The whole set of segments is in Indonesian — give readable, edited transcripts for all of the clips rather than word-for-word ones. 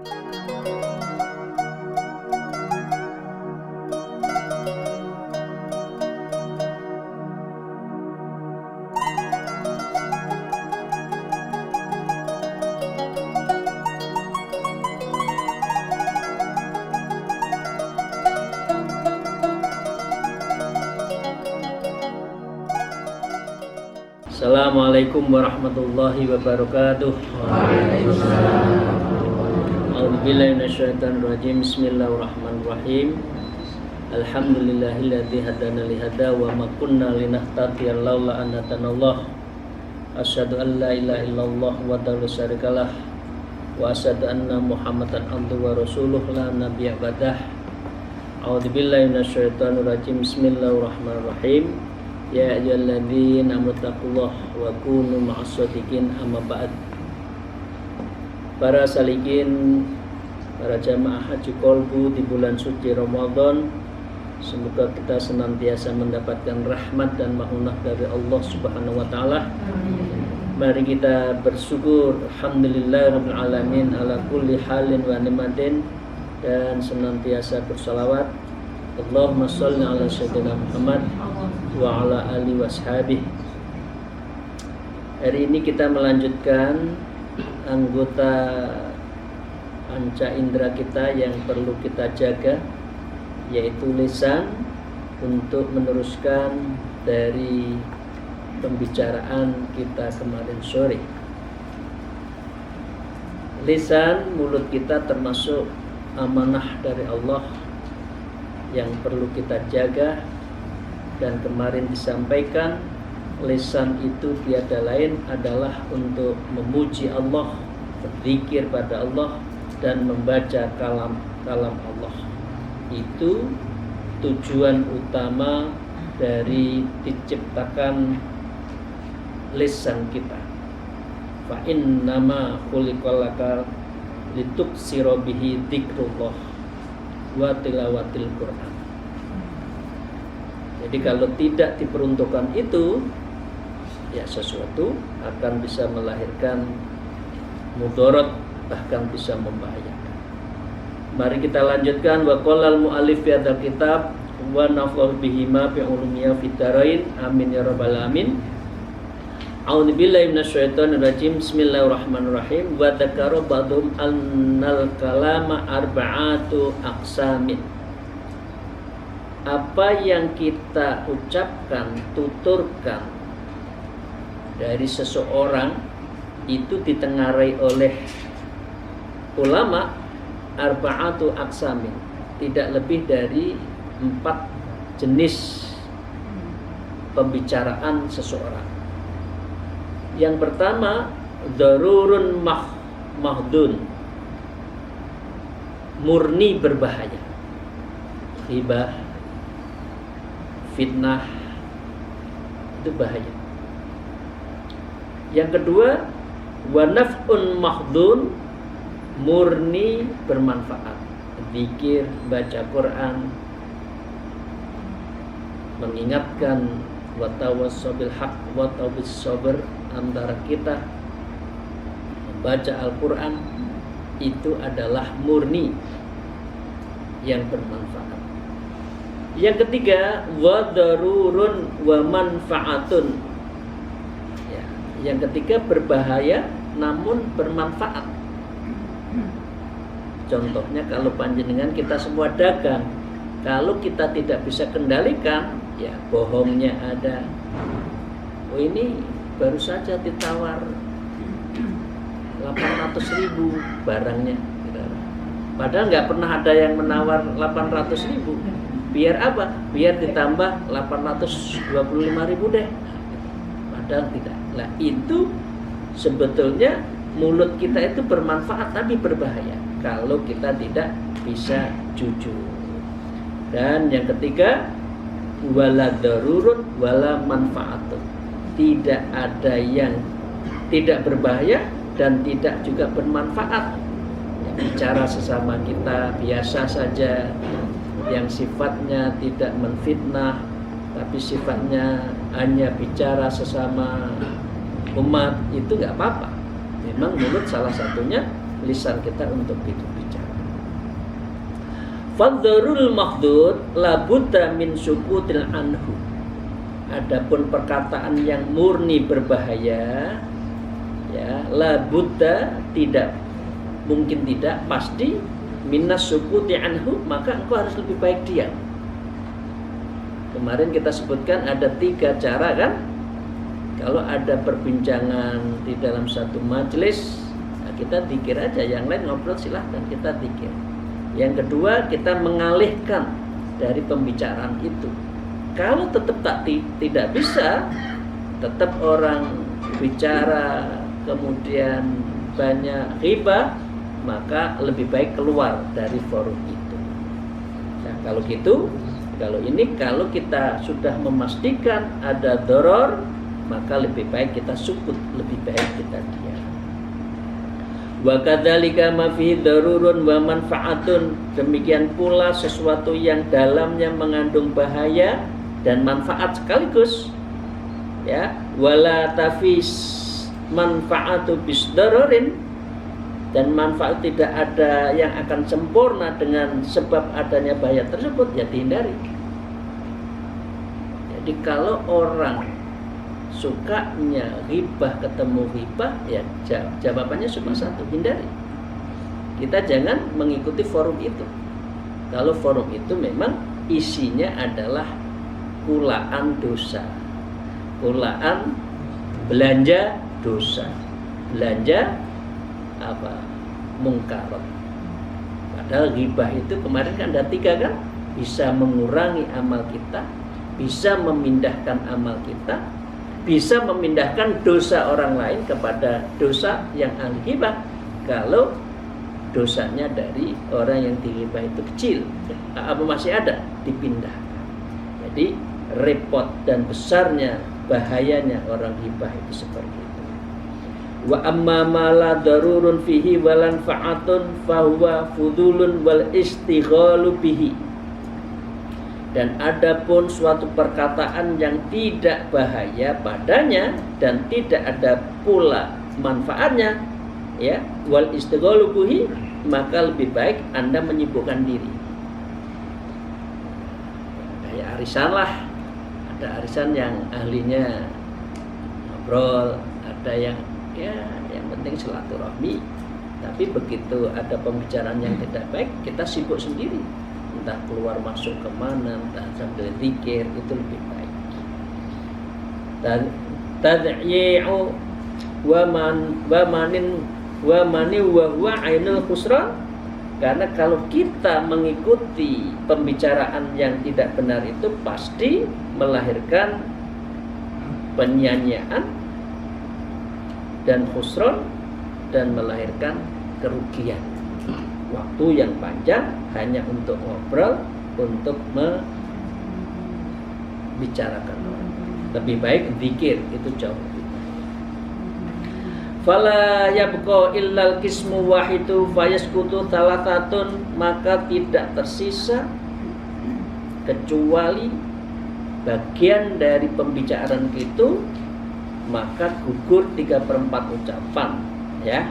Assalamualaikum warahmatullahi wabarakatuh. Waalaikumsalam. A'udzubillahi minasyaitonir rajim. Bismillahirrahmanirrahim. Alhamdulillahilladzi hadana li hada wa ma kunna linahtadiya laula an hadanallah. Asyhadu an la ilaha illallah wahdahu la syarikalah wa asyhadu anna Muhammadan abduhu wa rasuluh la nabiyya ba'dah. A'udzubillahi minasyaitonir rajim. Bismillahirrahmanirrahim. Ya ayyuhalladzina amanu taqullaha wa kunu ma'as-shadiqin, amma ba'd. Para salikin, para jamaah haji kolbu di bulan suci Ramadan, semoga kita senantiasa mendapatkan rahmat dan maunah dari Allah Subhanahu wa taala. Mari kita bersyukur, alhamdulillahirabbil alamin ala kulli halin wa ni'matin, dan senantiasa bersalawat Allahumma shalli ala sayyidina Muhammad wa ala alihi washabihi. Hari ini kita melanjutkan anggota panca indera kita yang perlu kita jaga, yaitu lisan, untuk meneruskan dari pembicaraan kita kemarin sore. Lisan, mulut kita termasuk amanah dari Allah yang perlu kita jaga, dan kemarin disampaikan lisan itu tiada lain adalah untuk memuji Allah, berzikir pada Allah, dan membaca kalam Allah. Itu tujuan utama dari diciptakan lisan kita. Fa innama khuliqal lituksira bihi dzikrullah wa tilawatil Quran. Jadi kalau tidak diperuntukkan itu, ya sesuatu akan bisa melahirkan mudarat, bahkan bisa membahayakan. Mari kita lanjutkan. Wa qala al-mu'allif fi hadzal kitab wa nafa'u bihima fi ulumiyya fid dharain, amin ya rabbal alamin. A'udzubillahi minasyaitonir rajim. Bismillahirrahmanirrahim. Wa dzakara ba'dhum annal kalama arba'atu aqsamin. Apa yang kita ucapkan, tuturkan dari seseorang itu ditengarai oleh ulama arba'atu aqsamin, tidak lebih dari 4 jenis pembicaraan seseorang. Yang pertama, darurun mahdun, murni berbahaya. Ghibah, fitnah, itu bahaya. Yang kedua, wa naf'un mahdun, murni bermanfaat. Zikir, baca Quran, mengingatkan, wa tawassaw bil haqq wa tawbis sabr, antara kita membaca Al-Quran itu adalah murni yang bermanfaat. Yang ketiga, wa darurun wa manfaatun, ya, yang ketiga berbahaya namun bermanfaat. Contohnya kalau panjenengan kita semua dagang, kalau kita tidak bisa kendalikan, ya bohongnya ada. Oh, ini baru saja ditawar 800.000 barangnya, padahal nggak pernah ada yang menawar 800.000. Biar apa? Biar ditambah 825.000 deh, padahal tidak. Nah, itu sebetulnya mulut kita itu bermanfaat tapi berbahaya kalau kita tidak bisa jujur. Dan yang ketiga, wala darurun wala manfaatun, tidak ada yang tidak berbahaya dan tidak juga bermanfaat. Ya, bicara sesama kita biasa saja, yang sifatnya tidak menfitnah, tapi sifatnya hanya bicara sesama umat, itu nggak apa-apa. Memang mulut salah satunya lisan kita untuk bicara. Fadzarul mahdud labudda min sukutil anhu. Adapun perkataan yang murni berbahaya, ya, labudda tidak mungkin, tidak pasti, minas sukuti anhu, maka engkau harus lebih baik diam. Kemarin kita sebutkan ada 3 cara kan. Kalau ada perbincangan di dalam satu majelis, nah kita dzikir aja, yang lain ngobrol silahkan, kita dzikir. Yang kedua, kita mengalihkan dari pembicaraan itu. Kalau tetap tidak bisa, tetap orang bicara kemudian banyak ghibah, maka lebih baik keluar dari forum itu. Nah, kalau gitu, kalau kita sudah memastikan ada doror, maka lebih baik kita sukut, lebih baik kita diam. Wa kadzalika ma fihi darurun wa manfaatun. Demikian pula sesuatu yang dalamnya mengandung bahaya dan manfaat sekaligus. Ya, wala tafis manfaatu bis dararin, dan manfaat tidak ada yang akan sempurna dengan sebab adanya bahaya tersebut, ya dihindari. Jadi kalau orang sukanya ghibah ketemu ghibah, ya jawabannya cuma satu, hindari. Kita jangan mengikuti forum itu. Kalau forum itu memang isinya adalah kulaan dosa, kulaan belanja dosa, belanja apa, mungkarat. Padahal ghibah itu kemarin kan ada 3 kan, bisa mengurangi amal kita, bisa memindahkan amal kita, bisa memindahkan dosa orang lain kepada dosa yang ahli ghibah. Kalau dosanya dari orang yang dighibah itu kecil, apa masih ada, dipindahkan. Jadi repot dan besarnya bahayanya orang ghibah itu seperti itu. Wa amma ma la darurun fihi walan fa'atun fahuwa fudulun wal istighalu bihi. Dan adapun suatu perkataan yang tidak bahaya padanya dan tidak ada pula manfaatnya, ya, wal istighalu bihi, maka lebih baik Anda menyibukkan diri. Kayak arisan lah, ada arisan yang ahlinya ngobrol, ada yang yang penting silaturahmi. Tapi begitu ada pembicaraan yang tidak baik, kita sibuk sendiri, entah keluar masuk kemana, entah sambil zikir, itu lebih baik. Dan tad'i'u wa huwa ainul khusran. Karena kalau kita mengikuti pembicaraan yang tidak benar itu pasti melahirkan penyanyian dan khusran, dan melahirkan kerugian. Waktu yang panjang hanya untuk ngobrol, untuk membicarakan orang. Lebih baik zikir, itu jauh lebih baik. Fala yabqa illal qismu wahidu fayaskutu thalathatun, maka tidak tersisa kecuali bagian dari pembicaraan itu, maka gugur 3/4 ucapan, ya.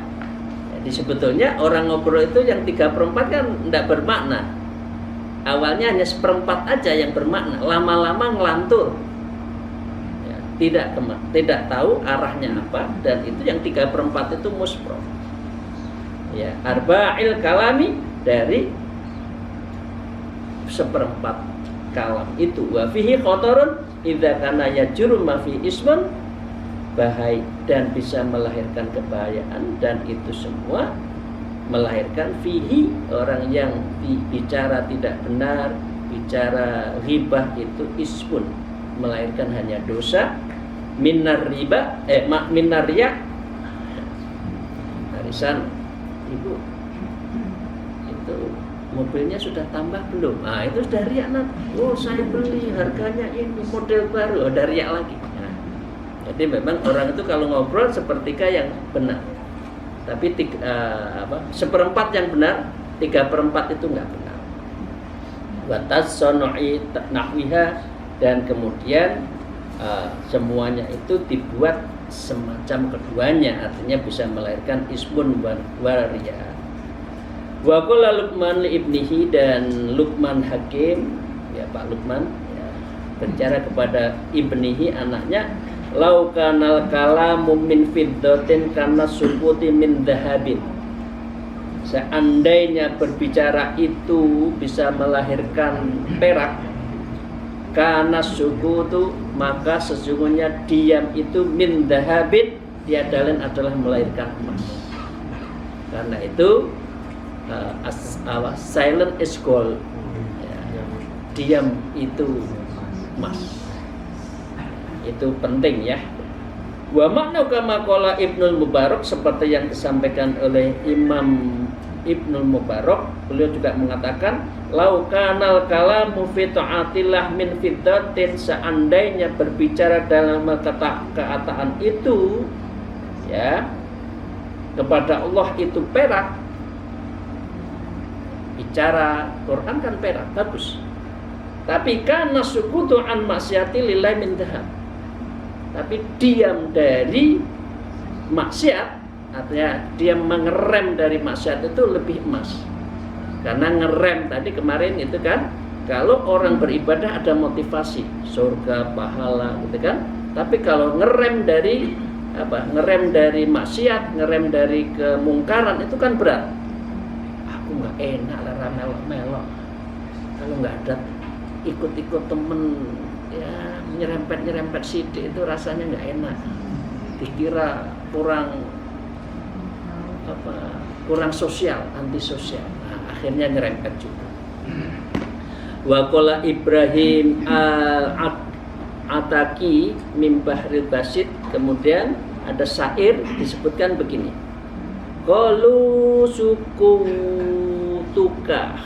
Jadi sebetulnya orang ngobrol itu yang 3/4 kan tidak bermakna. Awalnya hanya 1/4 aja yang bermakna, lama-lama ngelantur, ya, tidak tahu arahnya apa, dan itu yang 3/4 itu musprof, ya, arba'il kalami, dari 1/4 kalam itu. Wa fihi khotorun idza kana yajuru ma fi ismun, bahaya dan bisa melahirkan kebahayaan, dan itu semua melahirkan fihi, orang yang bicara tidak benar, bicara ghibah itu ismun, melahirkan hanya dosa, minar riba minar riya. Arisan, ibu itu mobilnya sudah tambah belum? Ah, itu sudah riya. Oh, saya beli harganya ini model baru, udah riya lagi. Jadi memang orang itu kalau ngobrol sepertiga yang benar, tapi 1/4 yang benar, 3/4 itu nggak benar. Watas sono'i nahwiha, dan kemudian semuanya itu dibuat semacam keduanya, artinya bisa melahirkan ismun waria. Wa qala Luqman li ibnihi, dan Luqman Hakim, ya Pak Luqman ya, berbicara kepada ibnihi, anaknya, lau kanal kalamu min fiddatin kana sukuti min dhahabin. Seandainya berbicara itu bisa melahirkan perak, kana sukutu, maka sesungguhnya diam itu min dhahabin, tiada lain adalah melahirkan emas. Karena itu silent is gold, ya, diam itu emas. Itu penting ya. Wa makna kama qala Ibnul Mubarak, seperti yang disampaikan oleh Imam Ibnul Mubarak, beliau juga mengatakan, lau kanal kalamu fi ta'atillah min fiddatin, seandainya berbicara dalam kata-kataan itu ya kepada Allah itu perak, bicara Quran kan perak, bagus. Tapi karena sukutu an maksiati lillahi min dhahab, tapi diam dari maksiat, artinya dia mengerem dari maksiat itu lebih emas. Karena ngerem tadi kemarin itu kan, kalau orang beribadah ada motivasi surga, pahala gitu kan. Tapi kalau ngerem dari apa? Ngerem dari maksiat, ngerem dari kemungkaran, itu kan berat. Aku nggak enak lah melok-melok. Kalau nggak ada ikut-ikut temen ya nyerempet sidik, itu rasanya nggak enak. Dikira kurang sosial, anti sosial. Nah, akhirnya nyerempet juga. Wa qala Ibrahim al-Ataki min Bahril Basit, kemudian ada syair disebutkan begini. Qalu sukutuka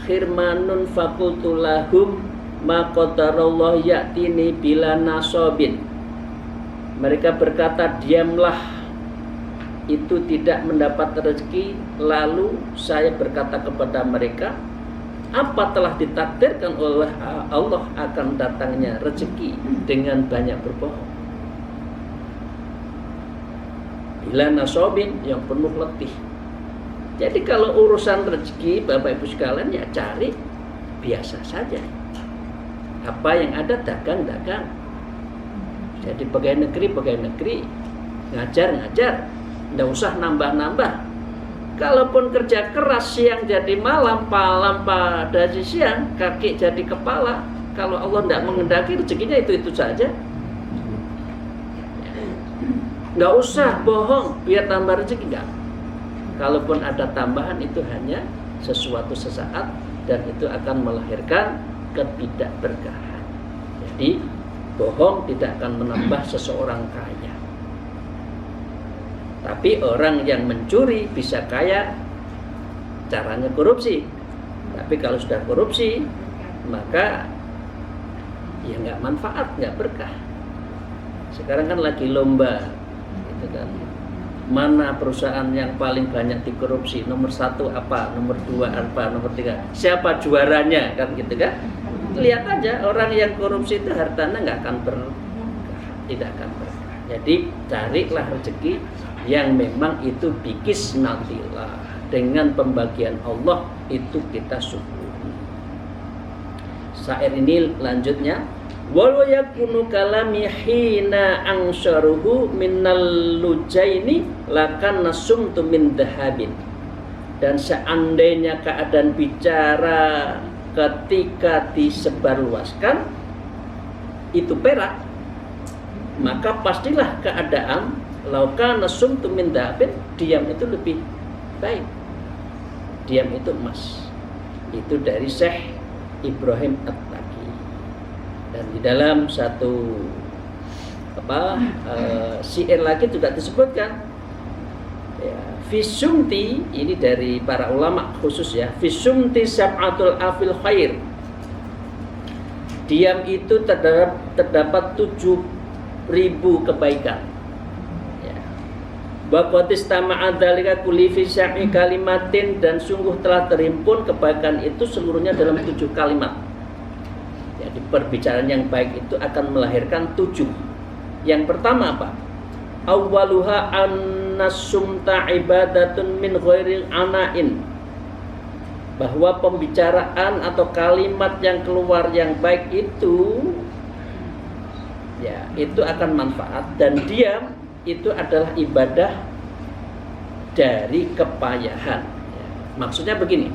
khirmanun fakultu lahum ma qadarallah ya'tini bila nasobin. Mereka berkata, diamlah itu tidak mendapat rezeki. Lalu saya berkata kepada mereka, apa telah ditakdirkan oleh Allah akan datangnya rezeki dengan banyak berbohong. Bila nasobin, yang penuh letih. Jadi kalau urusan rezeki Bapak Ibu sekalian ya cari biasa saja. Apa yang ada dagang-dagang. Jadi pegawai negeri, ngajar, nggak usah nambah-nambah. Kalaupun kerja keras siang jadi malam pada siang, kaki jadi kepala. Kalau Allah tidak mengendaki rezekinya itu saja. Nggak usah bohong biar tambah rezeki, enggak. Kalaupun ada tambahan itu hanya sesuatu sesaat, dan itu akan melahirkan ketidakberkahan. Jadi bohong tidak akan menambah seseorang kaya. Tapi orang yang mencuri bisa kaya, caranya korupsi. Tapi kalau sudah korupsi, maka ya nggak manfaat, nggak berkah. Sekarang kan lagi lomba, gitu kan. Mana perusahaan yang paling banyak dikorupsi? Nomor 1 apa? Nomor 2 apa? Nomor 3? Siapa juaranya? Kan gitu kan? Lihat aja, orang yang korupsi itu hartanya nggak akan berkah, tidak akan berkah. Jadi carilah rezeki yang memang itu bikis natillah, dengan pembagian Allah itu kita syukuri. Syair ini lanjutnya, walau yakunu kalami hina angsaruhu minnal lujaini lakan nasumtu min dahabin. Dan seandainya keadaan bicara ketika disebarluaskan itu perak, maka pastilah keadaan laukan nasumtu min dahabin, diam itu lebih baik. Diam itu emas. Itu dari Syekh Ibrahim At-Taki. Dan di dalam satu syair lagi juga disebutkan ya, fisumti, ini dari para ulama khusus ya, fisumti sab'atul afil khair. Diam itu terdapat 7.000 kebaikan. Bakotis tama'adzalika kulli fi syar'i kalimatin, dan sungguh telah terhimpun kebaikan itu seluruhnya dalam 7 kalimat. Jadi perbicaraan yang baik itu akan melahirkan 7. Yang pertama apa? awwaluha annasumta ibadatun min ghairi ana'in, bahwa pembicaraan atau kalimat yang keluar yang baik itu ya itu akan manfaat, dan diam itu adalah ibadah dari kepayahan. Ya, maksudnya begini,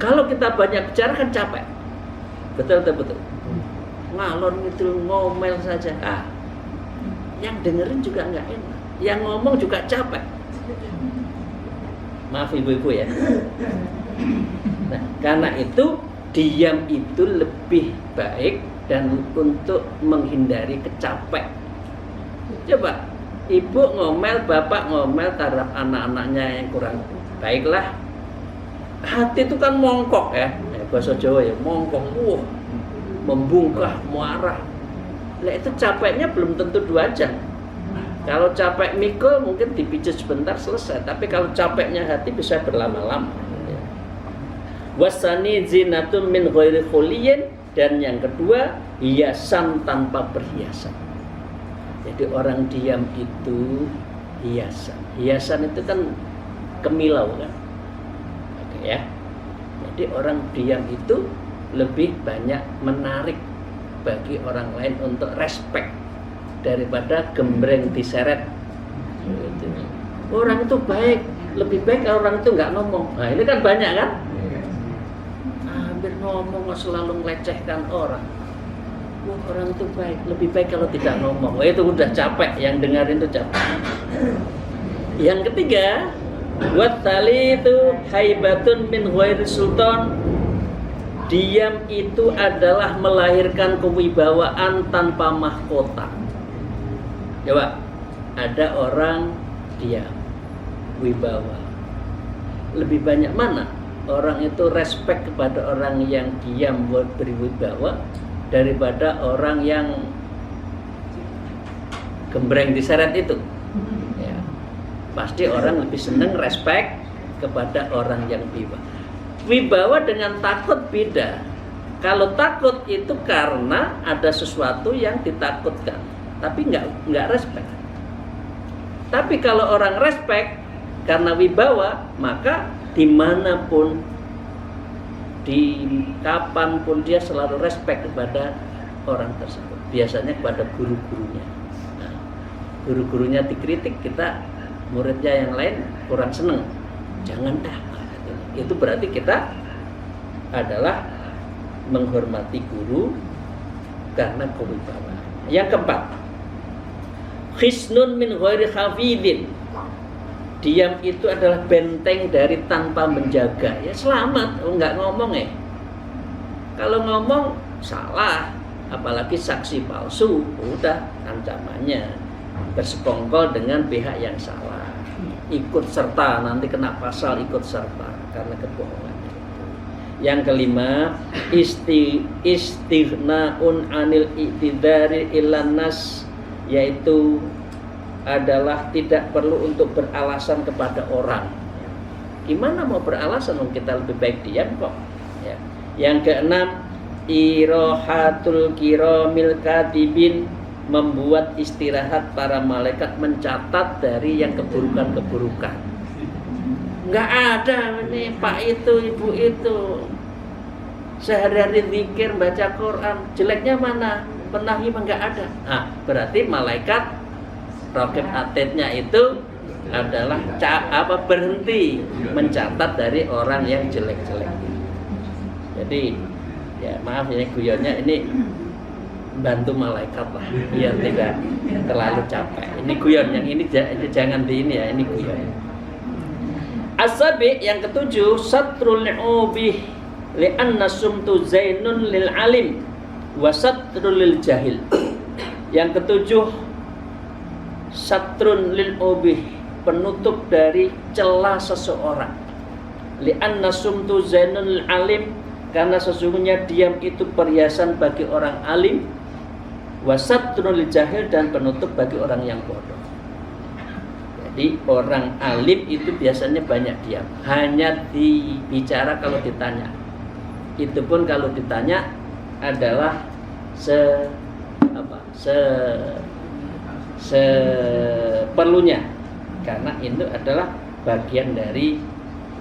kalau kita banyak bicara kan capek, betul. Ngalor itu ngomel saja, yang dengerin juga nggak enak, yang ngomong juga capek. Maaf ibu-ibu ya. Nah, karena itu diam itu lebih baik dan untuk menghindari kecapek. Coba ibu ngomel, bapak ngomel terhadap anak-anaknya yang kurang baiklah. Hati itu kan mongkok ya, bahasa Jawa ya, mongkok, membungkah, marah. Nah itu capeknya belum tentu 2 jam. Kalau capek mikul mungkin dipijat sebentar selesai, tapi kalau capeknya hati bisa berlama-lama. Wasani zinatun min ghairi khuliyin, dan yang kedua hiasan tanpa perhiasan. Jadi orang diam itu hiasan. Hiasan itu kan kemilau kan. Oke ya. Jadi orang diam itu lebih banyak menarik bagi orang lain untuk respect daripada gembreng diseret. Gitu. Orang itu baik, lebih baik kalau orang itu nggak ngomong. Nah ini kan banyak kan? Hampir ngomong selalu melecehkan orang. Wah, orang itu baik, lebih baik kalau tidak ngomong. Wah, itu udah capek, yang dengarin itu capek. Yang ketiga, buat tali itu haibatun min ghairi sultan. Diam itu adalah melahirkan kewibawaan tanpa mahkota. Coba, ada orang diam, wibawa. Lebih banyak mana orang itu respect kepada orang yang diam berwibawa daripada orang yang gembreng diseret itu? Ya, pasti orang lebih senang respect kepada orang yang wibawa. Wibawa dengan takut beda. Kalau takut itu karena ada sesuatu yang ditakutkan, tapi nggak respect. Tapi kalau orang respect karena wibawa, maka dimanapun, di kapanpun dia selalu respect kepada orang tersebut. Biasanya kepada guru-gurunya. Nah, guru-gurunya dikritik, kita muridnya yang lain kurang seneng. Jangan dah. Itu berarti kita adalah menghormati guru karena kewibawaan. Yang keempat, khisnun min ghairi hafidin. Diam itu adalah benteng dari tanpa menjaga. Ya selamat, nggak ngomong ya. Kalau ngomong salah, apalagi saksi palsu, udah ancamannya bersekongkol dengan pihak yang salah. Ikut serta, nanti kena pasal ikut serta karena kebohongan. Yang kelima, istighna'un anil i'tidari ilan nas, yaitu adalah tidak perlu untuk beralasan kepada orang. Gimana mau beralasan? Kita lebih baik diam kok. Ya. Yang keenam, irohatul kiramil katibin, membuat istirahat para malaikat mencatat dari yang keburukan-keburukan. Nggak ada ini pak itu, ibu itu sehari-hari zikir, baca Quran, jeleknya mana? Penahi mah nggak ada. Nah, berarti malaikat raqib atidnya itu adalah berhenti mencatat dari orang yang jelek-jelek. Jadi ya maaf ini guyonnya, ini bantu malaikat lah biar tidak terlalu capek. Ini guyon, yang ini jangan di ini ya, ini guyon. Asabi yang ketujuh, satrul ubih li'anna sumtu zainun lil alim wa satrul lil jahil. Yang ketujuh, satrun lil ubih, penutup dari celah seseorang. Li'anna sumtu zainun lil alim, karena sesungguhnya diam itu perhiasan bagi orang alim, wasatrun lil jahil, dan penutup bagi orang yang bodoh. Jadi orang alim itu biasanya banyak diam, hanya dibicara kalau ditanya. Itu pun kalau seperlunya, karena itu adalah bagian dari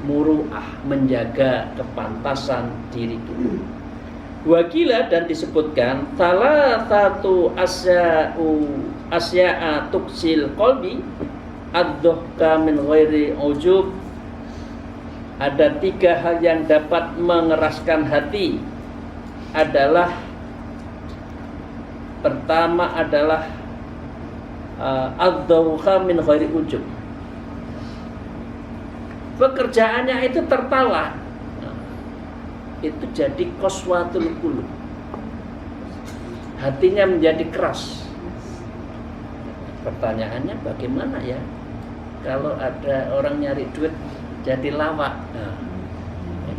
muru'ah, menjaga kepantasan diri kita. Wakila, dan disebutkan salah satu asya'a tuksil qalbi ad-dhuhka min ghairi ujub. Ada 3 hal yang dapat mengeraskan hati adalah, pertama adalah ad-dhuhka min ghairi ujub. Pekerjaannya itu tertawa, itu jadi qaswatul qulub, hatinya menjadi keras. Pertanyaannya bagaimana ya kalau ada orang nyari duit jadi lawak?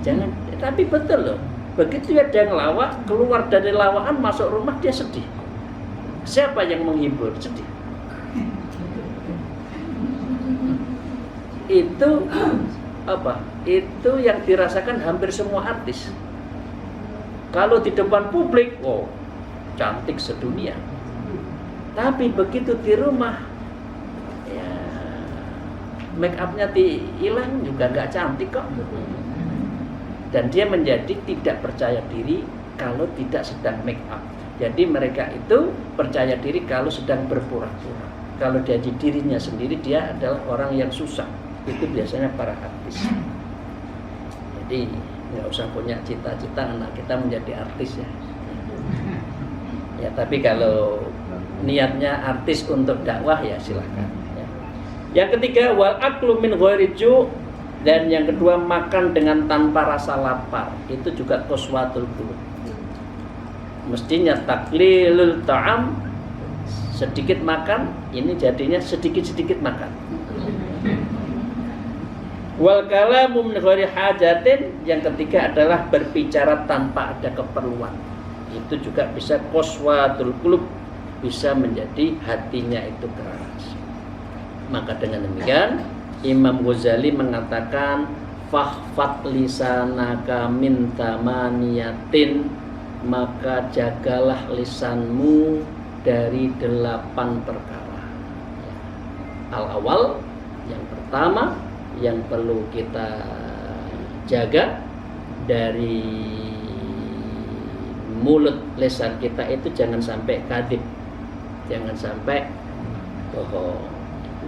Jangan, tapi betul loh, begitu ada yang lawak, keluar dari lawakan masuk rumah dia sedih. Siapa yang menghibur? Sedih. Itu apa? Itu yang dirasakan hampir semua artis. Kalau di depan publik, oh, cantik sedunia. Tapi begitu di rumah, ya make upnya hilang juga nggak cantik kok. Dan dia menjadi tidak percaya diri kalau tidak sedang make up. Jadi mereka itu percaya diri kalau sedang berpura-pura. Kalau dia dirinya sendiri, dia adalah orang yang susah. Itu biasanya para artis. Jadi nggak usah punya cita-cita anak kita menjadi artis ya. Ya, tapi kalau niatnya artis untuk dakwah ya silahkan ya. Yang ketiga, wal aklu min ghairi ju', dan yang kedua makan dengan tanpa rasa lapar. Itu juga qaswatul qulub. Mestinya taklilul ta'am, sedikit makan, ini jadinya sedikit-sedikit makan. Wal kalamu min ghairi hajatin, yang ketiga adalah berbicara tanpa ada keperluan. Itu juga bisa qaswatul qulub, bisa menjadi hatinya itu keras. Maka dengan demikian Imam Ghazali mengatakan fahfat lisanaka min tamaniyatin, maka jagalah lisanmu dari 8 perkara. Al-awal, yang pertama yang perlu kita jaga dari mulut lisan kita itu jangan sampai kadhib, jangan sampai bohong.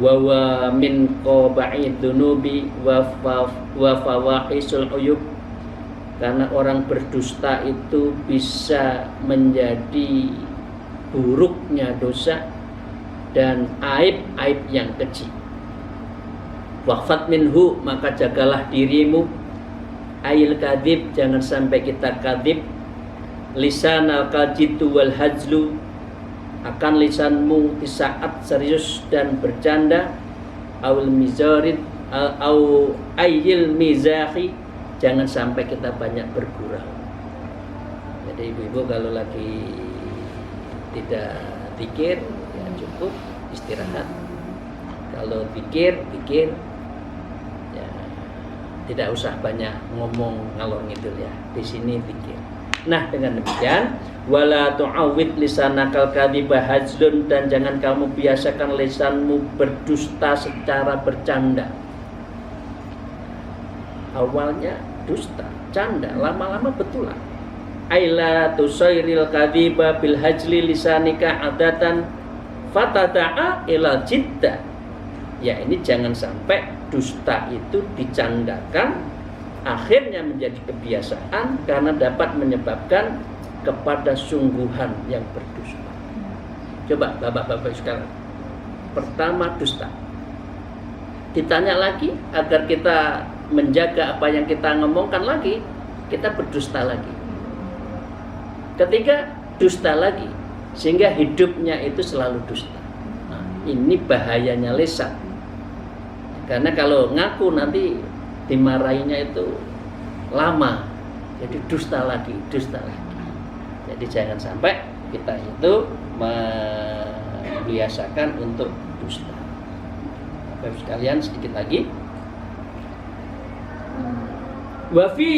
Wa min qaba'id dunubi wa fawahisul uyub, karena orang berdusta itu bisa menjadi buruknya dosa dan aib-aib yang keji. Waqfat minhu, maka jagalah dirimu, ail kadhib, jangan sampai kita kadhib. Lisan al-kajitu wal hajlu, akan lisanmu di saat serius dan bercanda. Awil mizarid au ayil mizahi, jangan sampai kita banyak bergurau. Jadi ibu-ibu kalau lagi tidak pikir ya cukup istirahat. Kalau pikir ya tidak usah banyak ngomong ngalor ngidul ya. Di sini pikir. Nah, dengan demikian wala tu'awwid lisanakal kadhiba hajlun, dan jangan kamu biasakan lisanmu berdusta secara bercanda. Awalnya dusta, canda, lama-lama betulan. Aila tusairil kadhiba bil hajli lisanika adatan fatada'a ila jidda. Ya, ini jangan sampai dusta itu dicandakan akhirnya menjadi kebiasaan, karena dapat menyebabkan kepada sungguhan yang berdusta. Coba bapak-bapak sekalian, pertama dusta. Ditanya lagi agar kita menjaga apa yang kita ngomongkan lagi, kita berdusta lagi. Ketiga, dusta lagi, sehingga hidupnya itu selalu dusta. Nah, ini bahayanya lisan. Karena kalau ngaku nanti dimarahinya itu lama, jadi dusta lagi. Jadi jangan sampai kita itu membiasakan untuk dusta. Bapak sekalian, sedikit lagi. Wa fi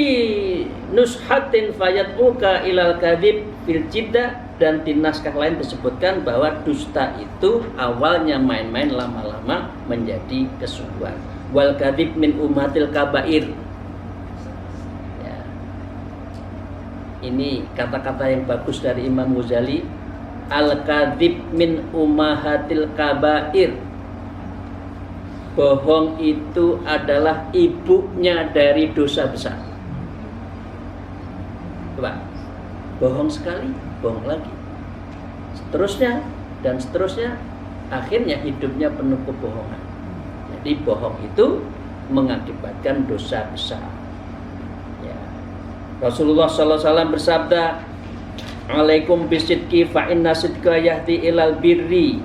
nushatin fayat'uka ilal kadhib fil jiddah dan di naskah lain disebutkan bahwa dusta itu awalnya main-main, lama-lama menjadi kesungguhan. Wal kadzib min ummatil kabair. Ya. Ini kata-kata yang bagus dari Imam Ghazali. Al kadzib min ummahatil kabair. Bohong itu adalah ibunya dari dosa besar. Coba, bohong sekali, bohong lagi, seterusnya dan seterusnya, akhirnya hidupnya penuh kebohongan. Jadi bohong itu mengakibatkan dosa besar. Ya. Rasulullah SAW bersabda, "Alaikum bisidqi fa inna sidqa yahdi ilal birri."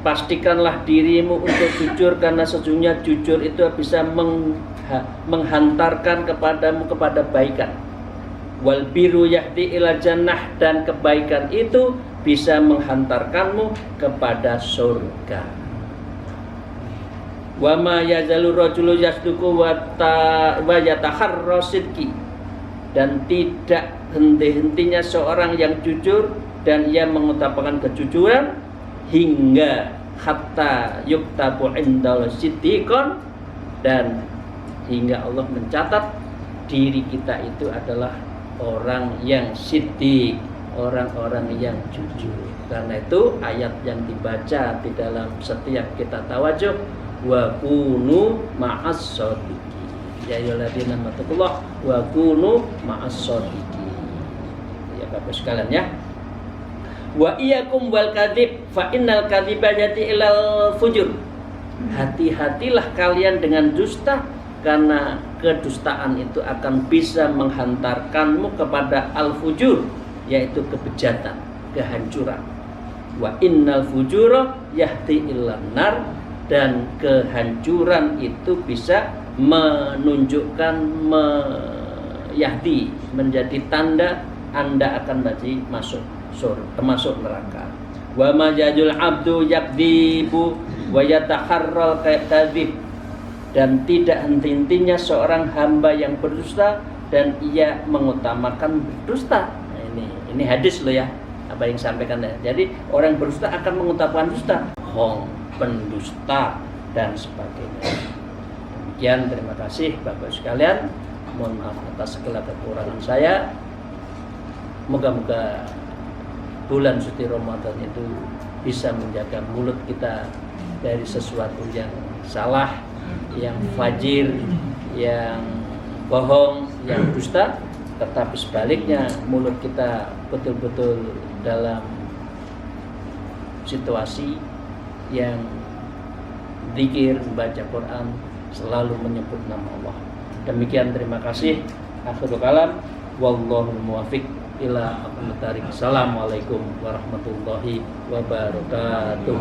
Pastikanlah dirimu untuk jujur, karena sesungguhnya jujur itu bisa menghantarkan kepadamu kepada baikan. Wal biru yahdi ila jannah, dan kebaikan itu bisa menghantarkanmu kepada surga. Wa ma yazalu rajulu yasduqu wa yataharra sidqi, dan tidak henti-hentinya seorang yang jujur dan ia mengutamakan kejujuran hingga hatta yuktabu indal siddiqon, dan hingga Allah mencatat diri kita itu adalah orang yang siddiq, orang-orang yang jujur. Karena itu ayat yang dibaca di dalam setiap kita tawajuh, wa kunu ma'as shodiqin. Ya ayyuhalladzina amanu wa kunu ma'as shodiqin. Ya Bapak sekalian ya. Wa iyyakum wal kadzib fa innal kadziba yati ilal fujur. Hati-hatilah kalian dengan dusta, karena kedustaan itu akan bisa menghantarkanmu kepada al-fujur, yaitu kebejatan, kehancuran. Wa innal fujura yahdi ilan nar, dan kehancuran itu bisa menunjukkan yahdi, menjadi tanda Anda akan masuk surga, termasuk neraka. Wa majajul abdu yakdzibu wa yataharral kadzib, dan tidak henti-hentinya seorang hamba yang berdusta dan ia mengutamakan berdusta. Nah, ini hadis loh ya, apa yang sampaikan ya. Jadi orang berdusta akan mengutamakan dusta, bohong, pendusta dan sebagainya. Demikian, terima kasih Bapak sekalian. Mohon maaf atas segala kekurangan saya. Moga-moga bulan suci Ramadan itu bisa menjaga mulut kita dari sesuatu yang salah, yang fajir, yang bohong, yang dusta. Tetapi sebaliknya mulut kita betul-betul dalam situasi yang zikir, membaca Quran, selalu menyebut nama Allah. Demikian, terima kasih. Akhirul kalam, wallahul muwaffiq ila aqwamit thariq. Assalamualaikum warahmatullahi wabarakatuh.